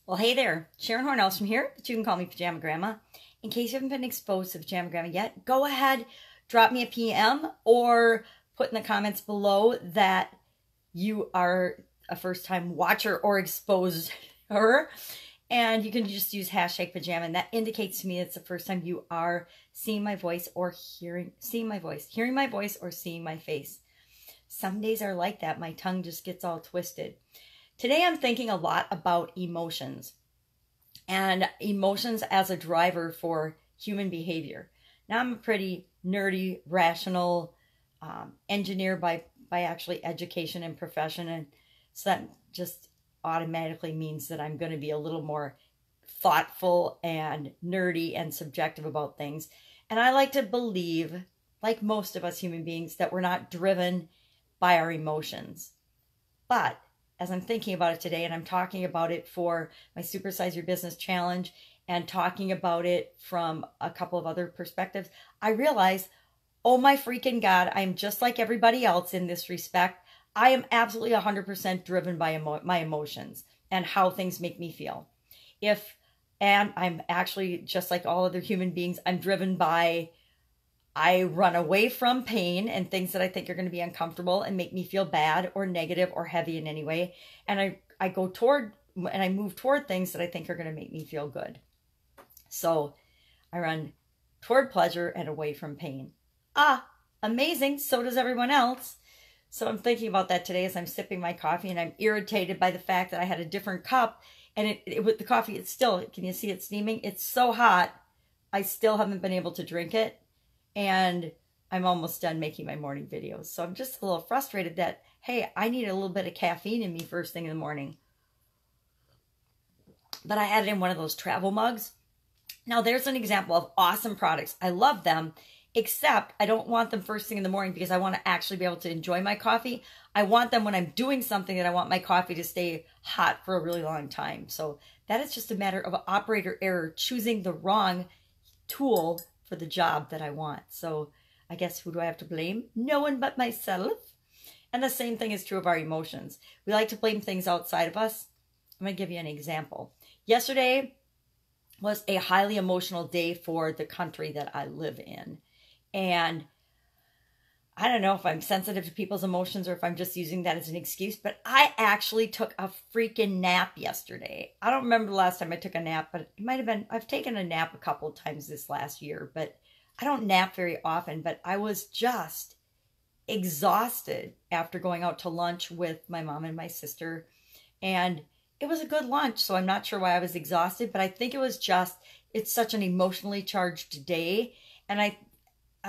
Well, hey there, Sharon Horne-Ellstrom here, but you can call me Pajama Grandma. In case you haven't been exposed to Pajama Grandma yet, go ahead, drop me a PM or put in the comments below that you are a first-time watcher or exposed her. And you can just use hashtag pajama, and that indicates to me it's the first time you are seeing my voice or hearing my voice or seeing my face. Some days are like that. My tongue just gets all twisted. Today I'm thinking a lot about emotions and emotions as a driver for human behavior. Now I'm a pretty nerdy, rational engineer by actually education and profession, and so that just automatically means that I'm going to be a little more thoughtful and nerdy and subjective about things. And I like to believe, like most of us human beings, that we're not driven by our emotions. But as I'm thinking about it today, and I'm talking about it for my Supersize Your Business Challenge and talking about it from a couple of other perspectives, I realize, oh my freaking God, I'm just like everybody else in this respect. I am absolutely 100% driven by my emotions and how things make me feel. And I'm actually just like all other human beings, I'm driven by, I run away from pain and things that I think are going to be uncomfortable and make me feel bad or negative or heavy in any way. And I go toward, and I move toward things that I think are going to make me feel good. So I run toward pleasure and away from pain. Ah, amazing. So does everyone else. So I'm thinking about that today as I'm sipping my coffee, and I'm irritated by the fact that I had a different cup, and with the coffee, it's still, can you see it steaming? It's so hot. I still haven't been able to drink it, and I'm almost done making my morning videos. So I'm just a little frustrated that, hey, I need a little bit of caffeine in me first thing in the morning. But I had it in one of those travel mugs. Now there's an example of awesome products. I love them. Except I don't want them first thing in the morning because I want to actually be able to enjoy my coffee. I want them when I'm doing something that I want my coffee to stay hot for a really long time. So that is just a matter of operator error, choosing the wrong tool for the job that I want. So I guess who do I have to blame? No one but myself. And the same thing is true of our emotions. We like to blame things outside of us. I'm going to give you an example. Yesterday was a highly emotional day for the country that I live in. And I don't know if I'm sensitive to people's emotions or if I'm just using that as an excuse, but I actually took a freaking nap yesterday. I don't remember the last time I took a nap, but it might have been, I've taken a nap a couple of times this last year, but I don't nap very often. But I was just exhausted after going out to lunch with my mom and my sister. And it was a good lunch, so I'm not sure why I was exhausted, but I think it was just, it's such an emotionally charged day. And I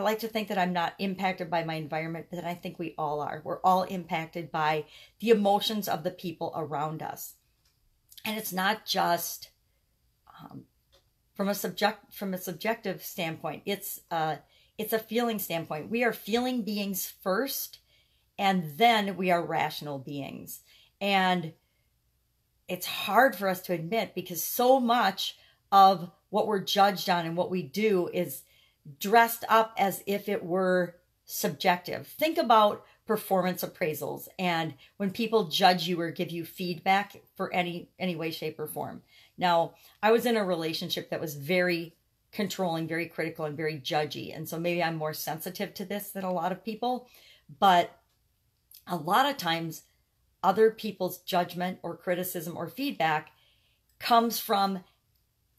like to think that I'm not impacted by my environment, but I think we all are. We're all impacted by the emotions of the people around us. And it's not just from a subjective standpoint. It's a feeling standpoint. We are feeling beings first, and then we are rational beings. And it's hard for us to admit because so much of what we're judged on and what we do is dressed up as if it were subjective. Think about performance appraisals and when people judge you or give you feedback for any way, shape, or form. Now, I was in a relationship that was very controlling, very critical, and very judgy. And so maybe I'm more sensitive to this than a lot of people. But a lot of times, other people's judgment or criticism or feedback comes from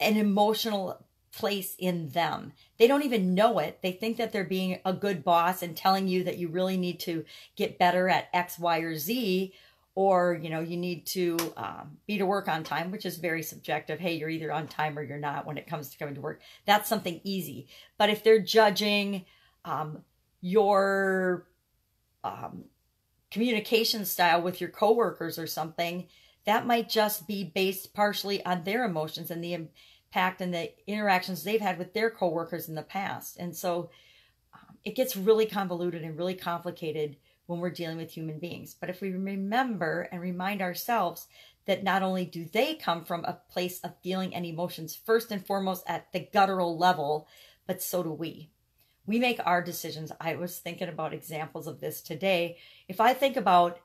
an emotional place in them. They don't even know it. They think that they're being a good boss and telling you that you really need to get better at X, Y, or Z, or, you know, you need to be to work on time, which is very subjective. Hey, you're either on time or you're not when it comes to coming to work. That's something easy. But if they're judging your communication style with your coworkers or something, that might just be based partially on their emotions and the impact and the interactions they've had with their coworkers in the past. And so it gets really convoluted and really complicated when we're dealing with human beings. But if we remember and remind ourselves that not only do they come from a place of feeling and emotions first and foremost at the guttural level, but so do we. We make our decisions. I was thinking about examples of this today. If I think about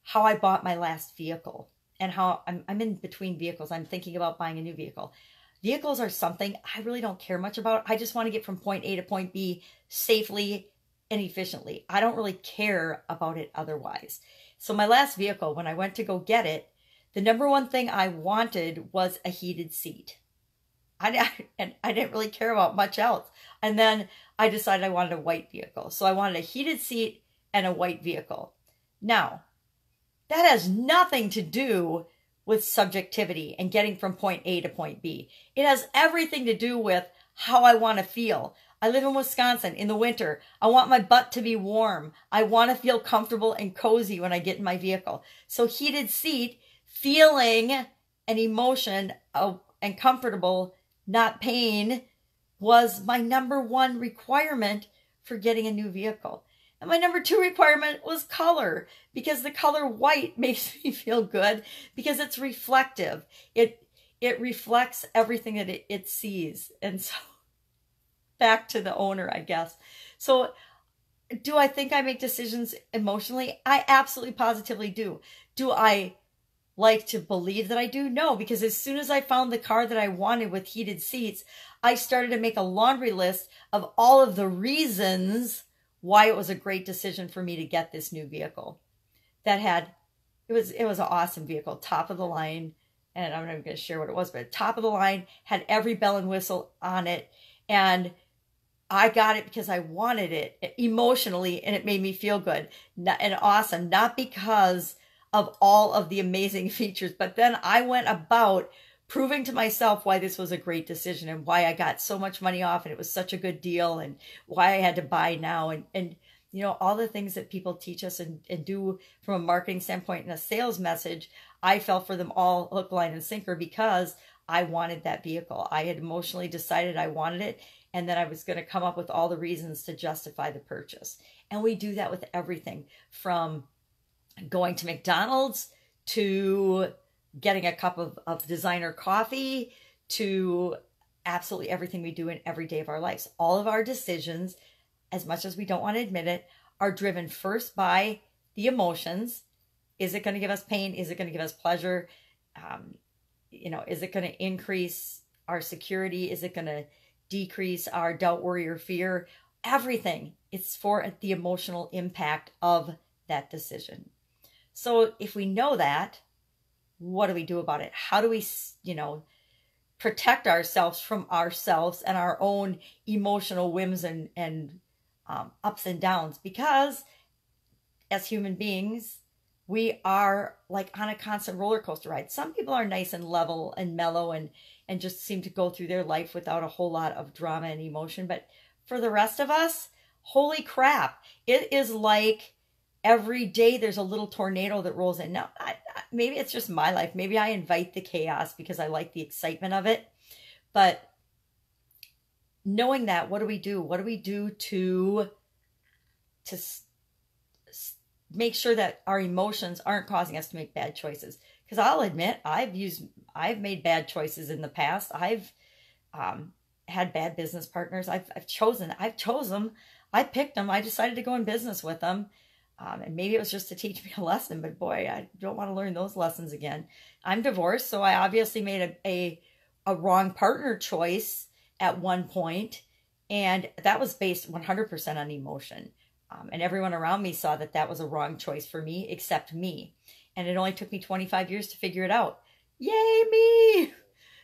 how I bought my last vehicle, and how I'm in between vehicles. I'm thinking about buying a new vehicle. Vehicles are something I really don't care much about. I just want to get from point A to point B safely and efficiently. I don't really care about it otherwise. So my last vehicle, when I went to go get it, the number one thing I wanted was a heated seat. And I didn't really care about much else. And then I decided I wanted a white vehicle. So I wanted a heated seat and a white vehicle. Now, that has nothing to do with subjectivity and getting from point A to point B. It has everything to do with how I want to feel. I live in Wisconsin in the winter. I want my butt to be warm. I want to feel comfortable and cozy when I get in my vehicle. So heated seat, feeling an emotion and comfortable, not pain, was my number one requirement for getting a new vehicle. And my number two requirement was color, because the color white makes me feel good because it's reflective. It reflects everything that it sees. And so back to the owner, I guess. So do I think I make decisions emotionally? I absolutely positively do. Do I like to believe that I do? No, because as soon as I found the car that I wanted with heated seats, I started to make a laundry list of all of the reasons why it was a great decision for me to get this new vehicle. It was an awesome vehicle, top of the line, and I'm not even going to share what it was, but top of the line, had every bell and whistle on it, and I got it because I wanted it emotionally, and it made me feel good and awesome, not because of all of the amazing features, but then I went about proving to myself why this was a great decision and why I got so much money off and it was such a good deal and why I had to buy now. And you know, all the things that people teach us and do from a marketing standpoint and a sales message, I fell for them all hook, line, and sinker because I wanted that vehicle. I had emotionally decided I wanted it, and then I was going to come up with all the reasons to justify the purchase. And we do that with everything from going to McDonald's to getting a cup of designer coffee to absolutely everything we do in every day of our lives. All of our decisions, as much as we don't want to admit it, are driven first by the emotions. Is it going to give us pain? Is it going to give us pleasure? Is it going to increase our security? Is it going to decrease our doubt, worry, or fear? Everything. It's for the emotional impact of that decision. So if we know that, what do we do about it? How do we, protect ourselves from ourselves and our own emotional whims and ups and downs? Because as human beings, we are like on a constant roller coaster ride. Some people are nice and level and mellow and just seem to go through their life without a whole lot of drama and emotion. But for the rest of us, holy crap, it is like every day there's a little tornado that rolls in. Now, maybe it's just my life. Maybe I invite the chaos because I like the excitement of it. But knowing that, what do we do? What do we do to make sure that our emotions aren't causing us to make bad choices? Because I'll admit, I've made bad choices in the past. I've had bad business partners. I've chose them. I picked them. I decided to go in business with them. And maybe it was just to teach me a lesson, but boy, I don't want to learn those lessons again. I'm divorced, so I obviously made a wrong partner choice at one point, and that was based 100% on emotion. And everyone around me saw that that was a wrong choice for me, except me. And it only took me 25 years to figure it out. Yay, me!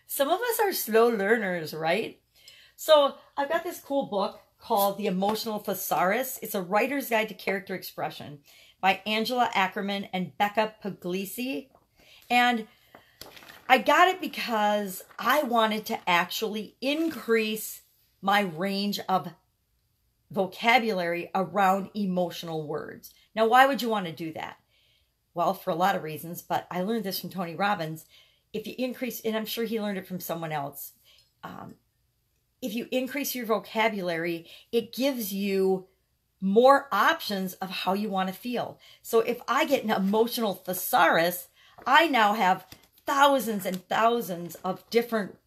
Some of us are slow learners, right? So I've got this cool book called The Emotional Thesaurus. It's a writer's guide to character expression by Angela Ackerman and Becca Puglisi. And I got it because I wanted to actually increase my range of vocabulary around emotional words. Now, why would you want to do that? Well, for a lot of reasons, but I learned this from Tony Robbins. If you increase, and I'm sure he learned it from someone else, if you increase your vocabulary, it gives you more options of how you want to feel. So if I get an emotional thesaurus, I now have thousands and thousands of different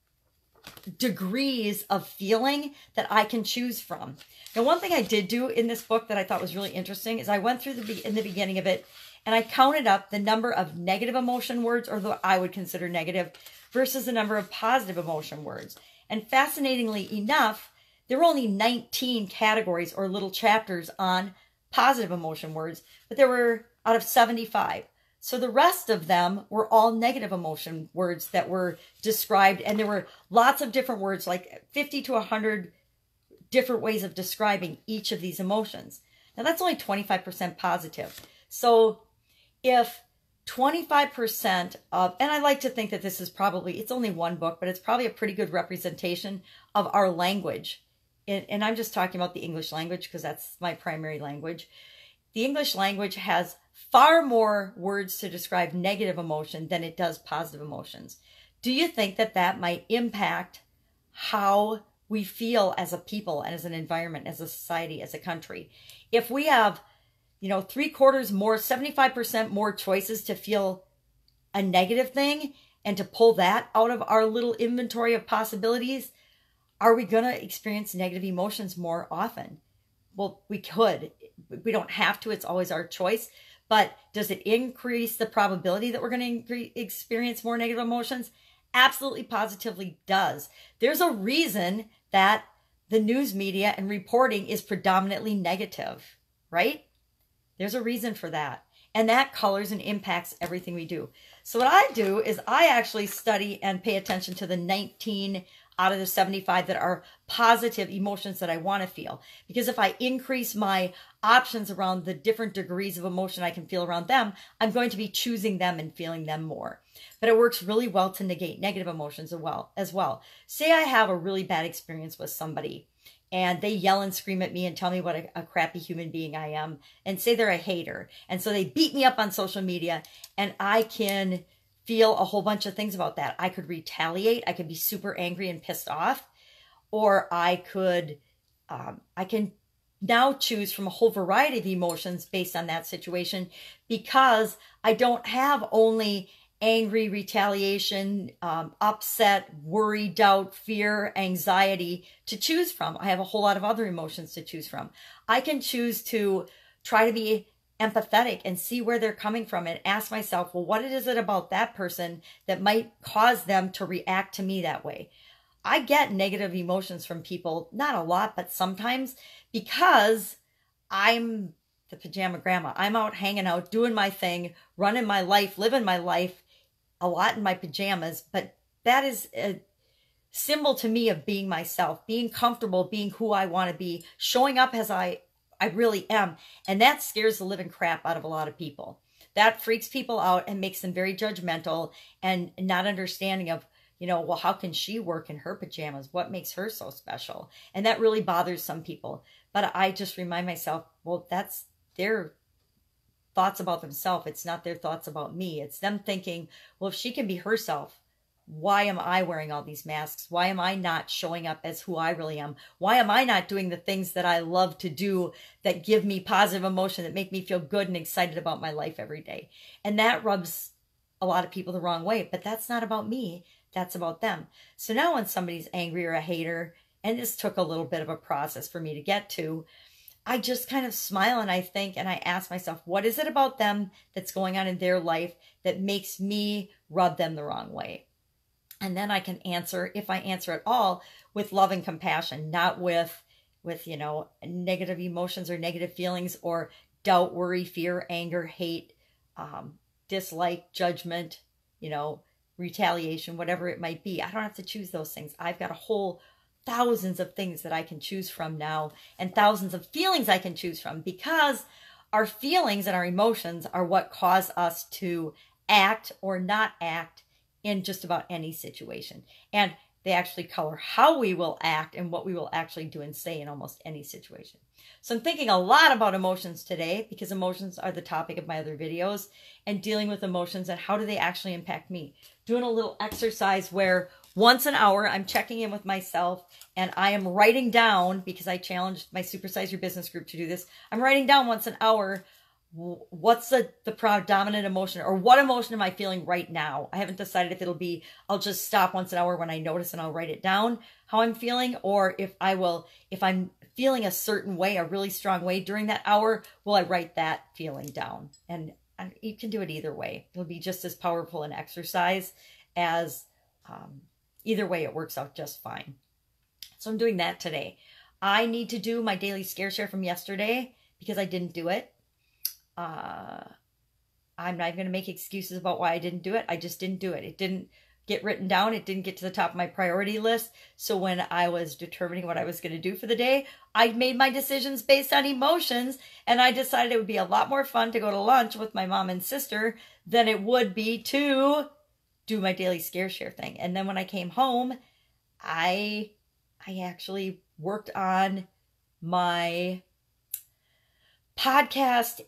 degrees of feeling that I can choose from. Now, one thing I did do in this book that I thought was really interesting is I went through in the beginning of it, and I counted up the number of negative emotion words, or what I would consider negative, versus the number of positive emotion words. And fascinatingly enough, there were only 19 categories or little chapters on positive emotion words, but there were out of 75. So the rest of them were all negative emotion words that were described, and there were lots of different words, like 50 to 100 different ways of describing each of these emotions. Now that's only 25% positive. So if 25% of, and I like to think that this is probably, it's only one book, but it's probably a pretty good representation of our language. And I'm just talking about the English language because that's my primary language. The English language has far more words to describe negative emotion than it does positive emotions. Do you think that that might impact how we feel as a people and as an environment, as a society, as a country? If we have, 3/4 more, 75% more choices to feel a negative thing and to pull that out of our little inventory of possibilities, are we going to experience negative emotions more often? Well, we could. We don't have to. It's always our choice. But does it increase the probability that we're going to experience more negative emotions? Absolutely, positively does. There's a reason that the news media and reporting is predominantly negative, right? There's a reason for that. And that colors and impacts everything we do. So what I do is I actually study and pay attention to the 19 out of the 75 that are positive emotions that I want to feel. Because if I increase my options around the different degrees of emotion I can feel around them, I'm going to be choosing them and feeling them more. But it works really well to negate negative emotions as well. Say I have a really bad experience with somebody and they yell and scream at me and tell me what a crappy human being I am, and say they're a hater. And so they beat me up on social media, and I can feel a whole bunch of things about that. I could retaliate. I could be super angry and pissed off. Or I can now choose from a whole variety of emotions based on that situation, because I don't have only angry, retaliation, upset, worry, doubt, fear, anxiety to choose from. I have a whole lot of other emotions to choose from. I can choose to try to be empathetic and see where they're coming from and ask myself, well, what is it about that person that might cause them to react to me that way? I get negative emotions from people, not a lot, but sometimes, because I'm the pajama grandma. I'm out hanging out, doing my thing, running my life, living my life, a lot in my pajamas. But that is a symbol to me of being myself, being comfortable, being who I want to be, showing up as I really am. And that scares the living crap out of a lot of people. That freaks people out and makes them very judgmental and not understanding of, well, how can she work in her pajamas? What makes her so special? And that really bothers some people. But I just remind myself, well, that's their thoughts about themselves. It's not their thoughts about me. It's them thinking, well, if she can be herself, why am I wearing all these masks? Why am I not showing up as who I really am? Why am I not doing the things that I love to do that give me positive emotion, that make me feel good and excited about my life every day? And that rubs a lot of people the wrong way, but that's not about me. That's about them. So now when somebody's angry or a hater, and this took a little bit of a process for me to get to, I just kind of smile and I think, and I ask myself, what is it about them that's going on in their life that makes me rub them the wrong way? And then I can answer, if I answer at all, with love and compassion, not with negative emotions or negative feelings or doubt, worry, fear, anger, hate, dislike, judgment, retaliation, whatever it might be. I don't have to choose those things. I've got a whole thousands of things that I can choose from now, and thousands of feelings I can choose from, because our feelings and our emotions are what cause us to act or not act in just about any situation. And they actually color how we will act and what we will actually do and say in almost any situation. So I'm thinking a lot about emotions today, because emotions are the topic of my other videos, and dealing with emotions and how do they actually impact me. Doing a little exercise where once an hour I'm checking in with myself and I am writing down, because I challenged my Supersize Your Business group to do this. I'm writing down once an hour, what's the predominant emotion, or what emotion am I feeling right now? I haven't decided if it'll be, I'll just stop once an hour when I notice and I'll write it down how I'm feeling, or if I'm feeling a certain way, a really strong way during that hour, will I write that feeling down? And you can do it either way. It'll be just as powerful an exercise as either way, it works out just fine. So I'm doing that today. I need to do my daily scare share from yesterday because I didn't do it. I'm not even going to make excuses about why I didn't do it. I just didn't do it. It didn't get written down. It didn't get to the top of my priority list. So when I was determining what I was going to do for the day, I made my decisions based on emotions, and I decided it would be a lot more fun to go to lunch with my mom and sister than it would be to do my daily scare share thing. And then when I came home, I actually worked on my podcast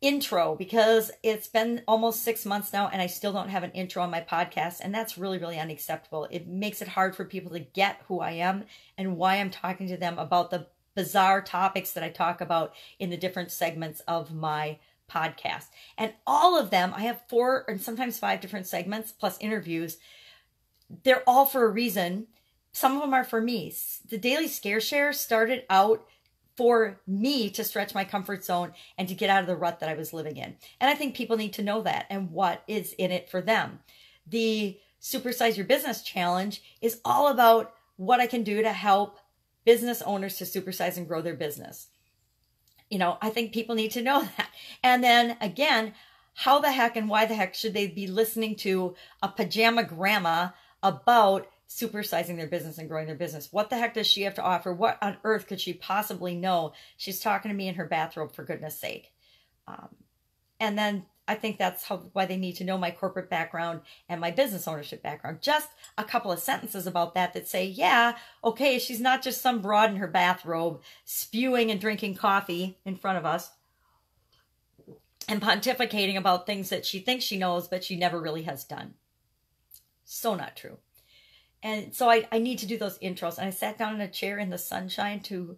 intro because it's been almost 6 months now and I still don't have an intro on my podcast, and that's really, really unacceptable. It makes it hard for people to get who I am and why I'm talking to them about the bizarre topics that I talk about in the different segments of my podcast. And all of them, I have 4 and sometimes 5 different segments plus interviews. They're all for a reason. Some of them are for me. The Daily Scare Share started out for me to stretch my comfort zone and to get out of the rut that I was living in. And I think people need to know that and what is in it for them. The Supersize Your Business Challenge is all about what I can do to help business owners to supersize and grow their business. You know, I think people need to know that. And then again, how the heck and why the heck should they be listening to a pajama grandma about supersizing their business and growing their business? What the heck does she have to offer? What on earth could she possibly know? She's talking to me in her bathrobe, for goodness sake. And then I think that's why they need to know my corporate background and my business ownership background. Just a couple of sentences about that say, yeah, okay, she's not just some broad in her bathrobe spewing and drinking coffee in front of us and pontificating about things that she thinks she knows, but she never really has done. So not true. And so I need to do those intros. And I sat down in a chair in the sunshine to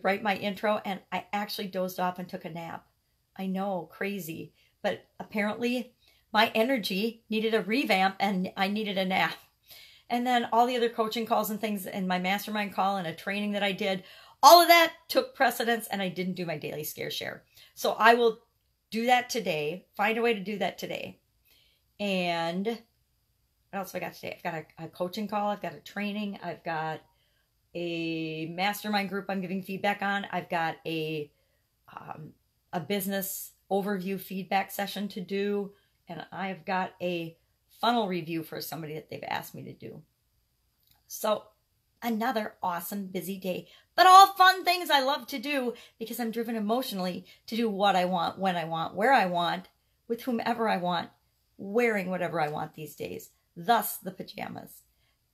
write my intro, and I actually dozed off and took a nap. I know, crazy. But apparently my energy needed a revamp and I needed a nap. And then all the other coaching calls and things and my mastermind call and a training that I did, all of that took precedence, and I didn't do my daily scare share. So I will do that today, find a way to do that today. And what else have I got today? I've got a coaching call. I've got a training. I've got a mastermind group I'm giving feedback on. I've got a business overview feedback session to do. And I've got a funnel review for somebody that they've asked me to do. So another awesome busy day, but all fun things I love to do because I'm driven emotionally to do what I want, when I want, where I want, with whomever I want, wearing whatever I want these days. Thus the pajamas.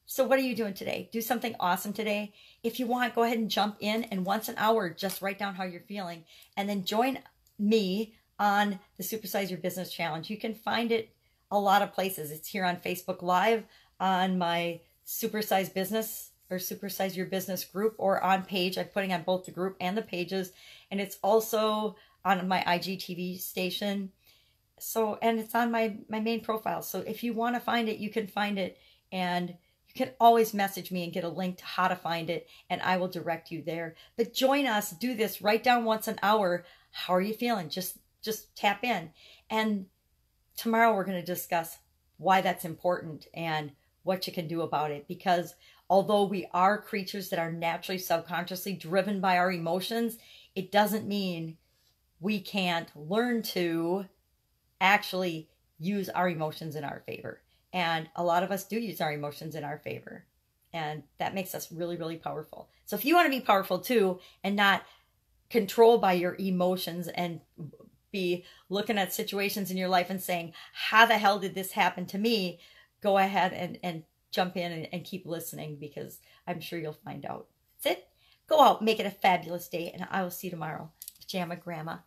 So what are you doing today? Do something awesome today. If you want, go ahead and jump in, and once an hour, just write down how you're feeling and then join me on the Supersize Your Business Challenge. You can find it a lot of places. It's here on Facebook Live, on my Supersize Business or Supersize Your Business group, or on page. I'm putting on both the group and the pages. And it's also on my IGTV station. So, and it's on my main profile. So if you want to find it, you can find it, and you can always message me and get a link to how to find it, and I will direct you there. But join us, do this, write down once an hour. How are you feeling? Just tap in. And tomorrow we're going to discuss why that's important and what you can do about it. Because although we are creatures that are naturally subconsciously driven by our emotions, it doesn't mean we can't learn to actually use our emotions in our favor. And a lot of us do use our emotions in our favor. And that makes us really, really powerful. So if you want to be powerful too and not controlled by your emotions and be looking at situations in your life and saying, how the hell did this happen to me? Go ahead and jump in and keep listening, because I'm sure you'll find out. That's it. Go out, make it a fabulous day, and I will see you tomorrow. Pajama Grandma.